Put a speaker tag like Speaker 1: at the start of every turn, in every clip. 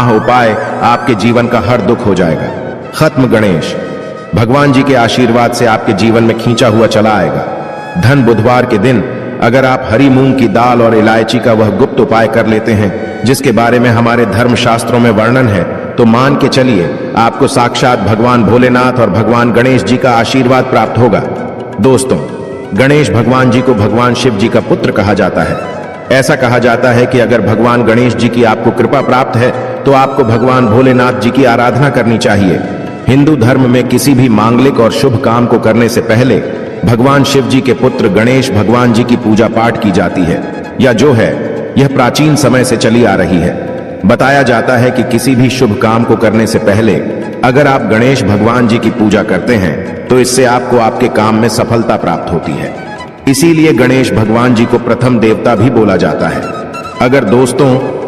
Speaker 1: उपाय आपके जीवन का हर दुख हो जाएगा खत्म। गणेश भगवान जी के आशीर्वाद से आपके जीवन में खींचा हुआ चला आएगा धन। बुधवार के दिन अगर आप हरी मूंग की दाल और इलायची का वह गुप्त उपाय कर लेते हैं जिसके बारे में हमारे धर्म शास्त्रों में वर्णन है, तो मान के चलिए आपको साक्षात भगवान भोलेनाथ और भगवान गणेश जी का आशीर्वाद प्राप्त होगा। दोस्तों, गणेश भगवान जी को भगवान शिव जी का पुत्र कहा जाता है। ऐसा कहा जाता है कि अगर भगवान गणेश जी की आपको कृपा प्राप्त है तो आपको भगवान भोलेनाथ जी की आराधना करनी चाहिए। हिंदू धर्म में किसी भी मांगलिक और शुभ काम को करने से पहले भगवान शिव जी के पुत्र गणेश भगवान जी की पूजा पाठ की जाती है, या जो है यह प्राचीन समय से चली आ रही है। बताया जाता है कि किसी भी शुभ काम को करने से पहले अगर आप गणेश भगवान जी की पूजा करते हैं तो इससे आपको आपके काम में सफलता प्राप्त होती है। इसीलिए गणेश भगवान जी को प्रथम देवता भी बोला जाता है।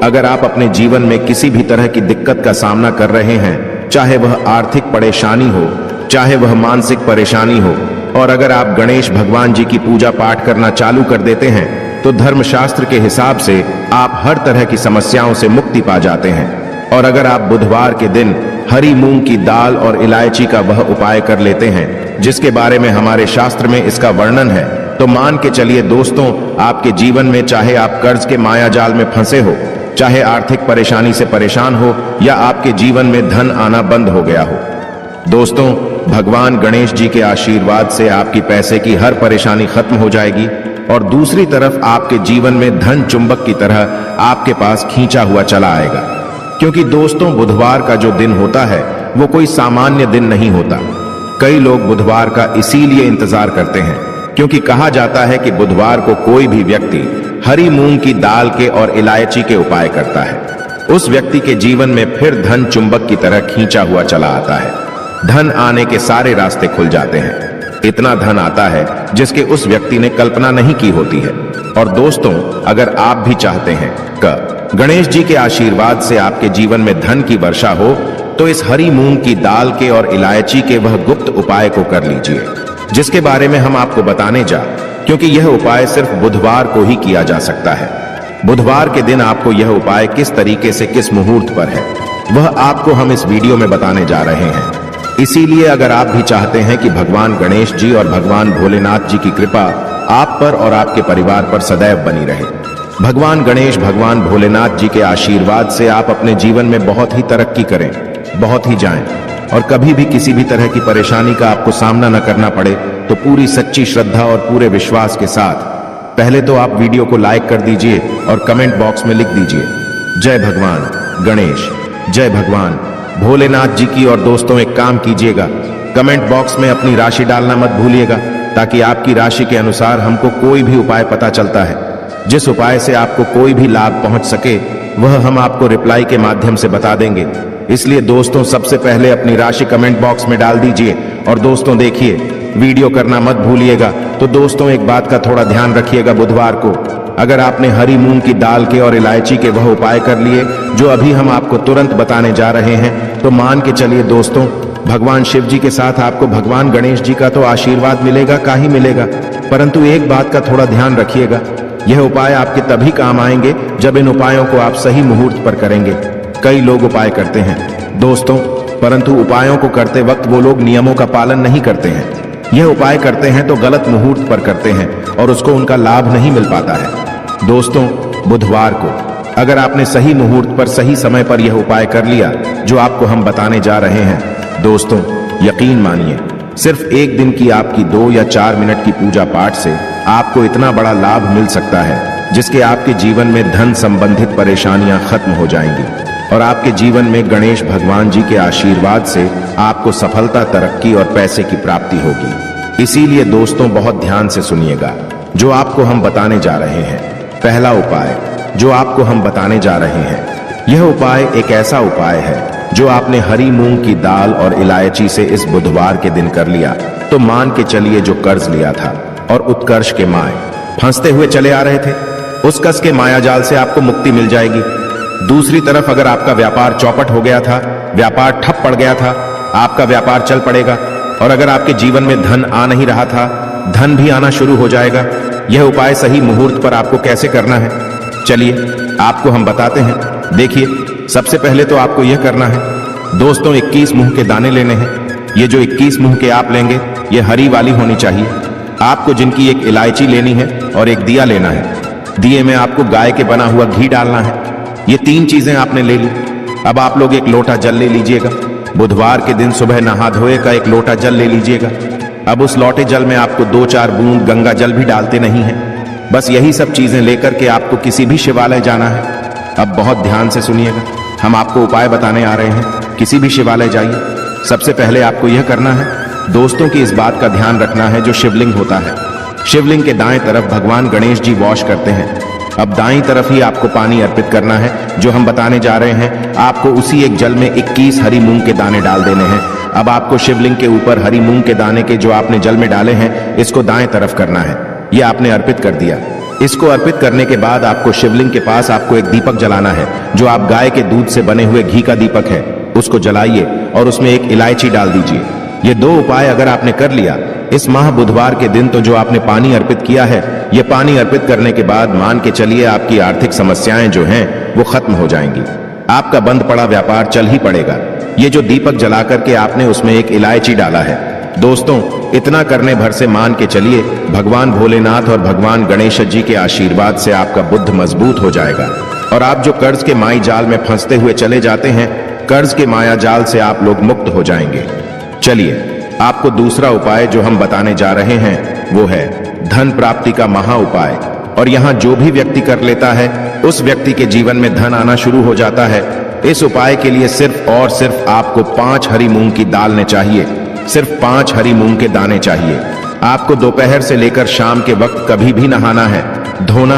Speaker 1: अगर आप अपने जीवन में किसी भी तरह की दिक्कत का सामना कर रहे हैं, चाहे वह आर्थिक परेशानी हो, चाहे वह मानसिक परेशानी हो, और अगर आप गणेश भगवान जी की पूजा पाठ करना चालू कर देते हैं तो धर्मशास्त्र के हिसाब से आप हर तरह की समस्याओं से मुक्ति पा जाते हैं। और अगर आप बुधवार के दिन हरी मूंग की दाल और इलायची का वह उपाय कर लेते हैं जिसके बारे में हमारे शास्त्र में इसका वर्णन है, तो मान के चलिए दोस्तों, आपके जीवन में चाहे आप कर्ज के माया जाल में फंसे हो, चाहे आर्थिक परेशानी से परेशान हो, या आपके जीवन में धन आना बंद हो गया हो, दोस्तों भगवान गणेश जी के आशीर्वाद से आपकी पैसे की हर परेशानी खत्म हो जाएगी और दूसरी तरफ आपके जीवन में धन चुंबक की तरह आपके पास खींचा हुआ चला आएगा। क्योंकि दोस्तों, बुधवार का जो दिन होता है वो कोई सामान्य दिन नहीं होता। कई लोग बुधवार का इसीलिए इंतजार करते हैं क्योंकि कहा जाता है कि बुधवार को कोई भी व्यक्ति हरी मूंग की दाल के और इलायची के उपाय करता है, उस व्यक्ति के जीवन में फिर धन चुंबक की तरह खींचा हुआ चला आता है। धन आने के सारे रास्ते खुल जाते हैं। इतना धन आता है जिसके उस व्यक्ति ने कल्पना नहीं की होती है। और दोस्तों, अगर आप भी चाहते हैं कि गणेश जी के आशीर्वाद से आपके जीवन में धन की वर्षा हो, तो इस हरी मूंग की दाल के और इलायची के वह गुप्त उपाय को कर लीजिए जिसके बारे में हम आपको बताने क्योंकि यह उपाय सिर्फ बुधवार को ही किया जा सकता है। बुधवार के दिन आपको यह उपाय किस तरीके से किस मुहूर्त पर है वह आपको हम इस वीडियो में बताने जा रहे हैं। इसीलिए अगर आप भी चाहते हैं कि भगवान गणेश जी और भगवान भोलेनाथ जी की कृपा आप पर और आपके परिवार पर सदैव बनी रहे, भगवान गणेश भगवान भोलेनाथ जी के आशीर्वाद से आप अपने जीवन में बहुत ही तरक्की करें, बहुत ही जाएं, और कभी भी किसी भी तरह की परेशानी का आपको सामना न करना पड़े, तो पूरी सच्ची श्रद्धा और पूरे विश्वास के साथ पहले तो आप वीडियो को लाइक कर दीजिए और कमेंट बॉक्स में लिख दीजिए जय भगवान गणेश, जय भगवान भोलेनाथ जी की। और दोस्तों, एक काम कीजिएगा, कमेंट बॉक्स में अपनी राशि डालना मत भूलिएगा, ताकि आपकी राशि के अनुसार हमको कोई भी उपाय पता चलता है। जिस उपाय से आपको कोई भी लाभ पहुंच सके वह हम आपको रिप्लाई के माध्यम से बता देंगे। इसलिए दोस्तों, सबसे पहले अपनी राशि कमेंट बॉक्स में डाल दीजिए। और दोस्तों देखिए, वीडियो करना मत भूलिएगा। तो दोस्तों, एक बात का थोड़ा ध्यान रखिएगा, बुधवार को अगर आपने हरी मूंग की दाल के और इलायची के वह उपाय कर लिए जो अभी हम आपको तुरंत बताने जा रहे हैं, तो मान के चलिए दोस्तों, भगवान शिव जी के साथ आपको भगवान गणेश जी का तो आशीर्वाद मिलेगा का ही मिलेगा, परंतु एक बात का थोड़ा ध्यान रखिएगा, यह उपाय आपके तभी काम आएंगे जब इन उपायों को आप सही मुहूर्त पर करेंगे। कई लोग उपाय करते हैं दोस्तों, परंतु उपायों को करते वक्त वो लोग नियमों का पालन नहीं करते हैं। यह उपाय करते हैं तो गलत मुहूर्त पर करते हैं और उसको उनका लाभ नहीं मिल पाता है। दोस्तों, बुधवार को अगर आपने सही मुहूर्त पर सही समय पर यह उपाय कर लिया जो आपको हम बताने जा रहे हैं, दोस्तों यकीन मानिए, सिर्फ एक दिन की आपकी 2 या 4 मिनट की पूजा पाठ से आपको इतना बड़ा लाभ मिल सकता है जिसके आपके जीवन में धन संबंधित परेशानियां खत्म हो जाएंगी और आपके जीवन में गणेश भगवान जी के आशीर्वाद से आपको सफलता, तरक्की और पैसे की प्राप्ति होगी। इसीलिए दोस्तों, बहुत ध्यान से सुनिएगा जो आपको हम बताने जा रहे हैं। पहला उपाय जो आपको हम बताने जा रहे हैं, यह उपाय एक ऐसा उपाय है जो आपने हरी मूंग की दाल और इलायची से इस बुधवार के दिन कर लिया, तो मान के चलिए जो कर्ज लिया था और उत्कर्ष के माए फंसते हुए चले आ रहे थे, उस कस के माया जाल से आपको मुक्ति मिल जाएगी। दूसरी तरफ अगर आपका व्यापार चौपट हो गया था, व्यापार ठप पड़ गया था, आपका व्यापार चल पड़ेगा। और अगर आपके जीवन में धन आ नहीं रहा था, धन भी आना शुरू हो जाएगा। यह उपाय सही मुहूर्त पर आपको कैसे करना है, चलिए आपको हम बताते हैं। देखिए, सबसे पहले तो आपको यह करना है दोस्तों, 21 मूंग के दाने लेने हैं। ये जो 21 मूंग के आप लेंगे ये हरी वाली होनी चाहिए। आपको जिनकी एक इलायची लेनी है और एक दिया लेना है। दिए में आपको गाय के बना हुआ घी डालना है। ये 3 चीजें आपने ले ली। अब आप लोग एक लोटा जल ले लीजिएगा। बुधवार के दिन सुबह नहा धोए का एक लोटा जल ले लीजिएगा। अब उस लोटे जल में आपको 2-4 बूंद गंगा जल भी डालते नहीं है। बस यही सब चीजें लेकर के आपको किसी भी शिवालय जाना है। अब बहुत ध्यान से सुनिएगा, हम आपको उपाय बताने आ रहे हैं। किसी भी शिवालय जाइए, सबसे पहले आपको यह करना है दोस्तों की इस बात का ध्यान रखना है, जो शिवलिंग होता है, शिवलिंग के दाएं तरफ भगवान गणेश जी वॉश करते हैं। अब दाईं तरफ ही आपको पानी अर्पित करना है। जो हम बताने जा रहे हैं, आपको उसी एक जल में 21 हरी मूंग के दाने डाल देने हैं। अब आपको शिवलिंग के ऊपर हरी मूंग के दाने के जो आपने जल में डाले हैं, इसको दाएं तरफ करना है। ये आपने अर्पित कर दिया। इसको अर्पित करने के बाद आपको शिवलिंग के पास आपको एक दीपक जलाना है, जो आप गाय के दूध से बने हुए घी का दीपक है। उसको जलाइए और उसमें एक इलायची डाल दीजिए। ये 2 उपाय अगर आपने कर लिया इस माह बुधवार के दिन, तो जो आपने पानी अर्पित किया है, ये पानी अर्पित करने के बाद मान के चलिए आपकी आर्थिक समस्याएं जो हैं वो खत्म हो जाएंगी। आपका बंद पड़ा व्यापार चल ही पड़ेगा। ये जो दीपक जला करके आपने उसमें एक इलायची डाला है दोस्तों, इतना करने भर से मान के चलिए भगवान भोलेनाथ और भगवान गणेश जी के आशीर्वाद से आपका बुद्ध मजबूत हो जाएगा। और आप जो कर्ज के माई जाल में फंसते हुए चले जाते हैं, कर्ज के माया जाल से आप लोग मुक्त हो जाएंगे। चलिए आपको दूसरा उपाय जो हम बताने जा रहे हैं वो है धन प्राप्ति का महा उपाय। और यहाँ जो भी व्यक्ति कर लेता है उस व्यक्ति के जीवन में धन आना शुरू हो जाता है। इस उपाय के लिए सिर्फ और सिर्फ आपको 5 हरी मूंग की दाल चाहिए। सिर्फ 5 हरी मूंग के दाने चाहिए। आपको दोपहर से लेकर शाम के वक्त कभी भी नहाना है, धोना,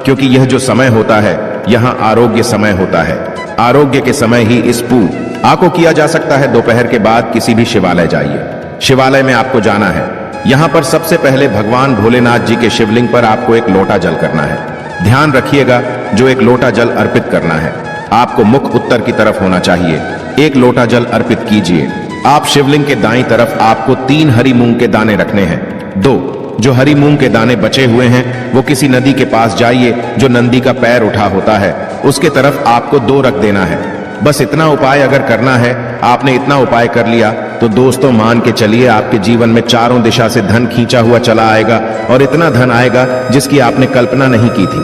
Speaker 1: क्योंकि यह जो समय होता है यहाँ आरोग्य समय होता है। आरोग्य के समय ही इस पूजा को किया जा सकता है। दोपहर के बाद किसी भी शिवालय जाइए। शिवालय में आपको जाना है। यहाँ पर सबसे पहले भगवान भोलेनाथ जी के शिवलिंग पर आपको एक लोटा जल करना है। ध्यान रखिएगा, जो एक लोटा जल अर्पित करना है आपको मुख उत्तर की तरफ होना चाहिए। एक लोटा जल अर्पित कीजिए। आप शिवलिंग के दाईं तरफ आपको 3 हरी मूंग के दाने रखने हैं। 2 जो हरी मूंग के दाने बचे हुए हैं वो किसी नदी के पास जाइए, जो नंदी का पैर उठा होता है उसके तरफ आपको 2 रख देना है। बस इतना उपाय अगर करना है, आपने इतना उपाय कर लिया तो दोस्तों मान के चलिए आपके जीवन में चारों दिशा से धन खींचा हुआ चला आएगा और इतना धन आएगा जिसकी आपने कल्पना नहीं की थी।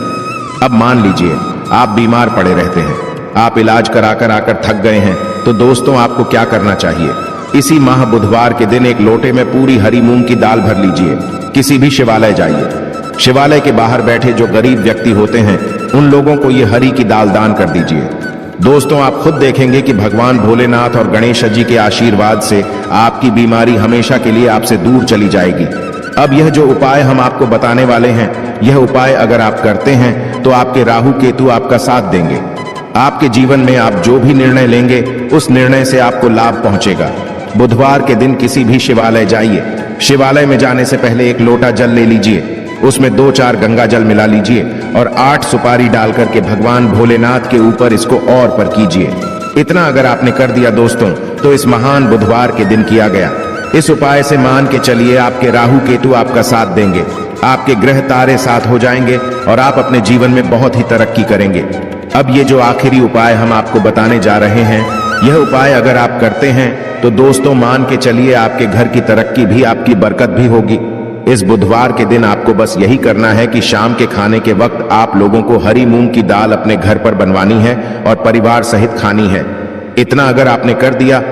Speaker 1: अब मान लीजिए आप बीमार पड़े रहते हैं, आप इलाज कराकर आकर थक गए हैं, तो दोस्तों आपको क्या करना चाहिए? इसी माह बुधवार के दिन एक लोटे में पूरी हरी मूंग की दाल भर लीजिए। किसी भी शिवालय जाइए। शिवालय के बाहर बैठे जो गरीब व्यक्ति होते हैं उन लोगों को ये हरी की दाल दान कर दीजिए। दोस्तों आप खुद देखेंगे कि भगवान भोलेनाथ और गणेश जी के आशीर्वाद से आपकी बीमारी हमेशा के लिए आपसे दूर चली जाएगी। अब यह जो उपाय हम आपको बताने वाले हैं, यह उपाय अगर आप करते हैं तो आपके राहु केतु आपका साथ देंगे। आपके जीवन में आप जो भी निर्णय लेंगे उस निर्णय से आपको लाभ पहुंचेगा। बुधवार के दिन किसी भी शिवालय जाइए। शिवालय में जाने से पहले एक लोटा जल ले लीजिए, उसमें 2-4 गंगा जल मिला लीजिए और 8 सुपारी डाल करके भगवान भोलेनाथ के ऊपर इसको और पर कीजिए। इतना अगर आपने कर दिया दोस्तों तो इस महान बुधवार के दिन किया गया इस उपाय से मान के चलिए आपके राहु केतु आपका साथ देंगे, आपके ग्रह तारे साथ हो जाएंगे और आप अपने जीवन में बहुत ही तरक्की करेंगे। अब ये जो आखिरी उपाय हम आपको बताने जा रहे हैं, यह उपाय अगर आप करते हैं तो दोस्तों मान के चलिए आपके घर की तरक्की भी, आपकी बरकत भी होगी। इस बुधवार के दिन आपको बस यही करना है कि शाम के खाने के वक्त आप लोगों को हरी मूंग की दाल अपने घर पर बनवानी है और परिवार सहित खानी है। इतना अगर आपने कर दिया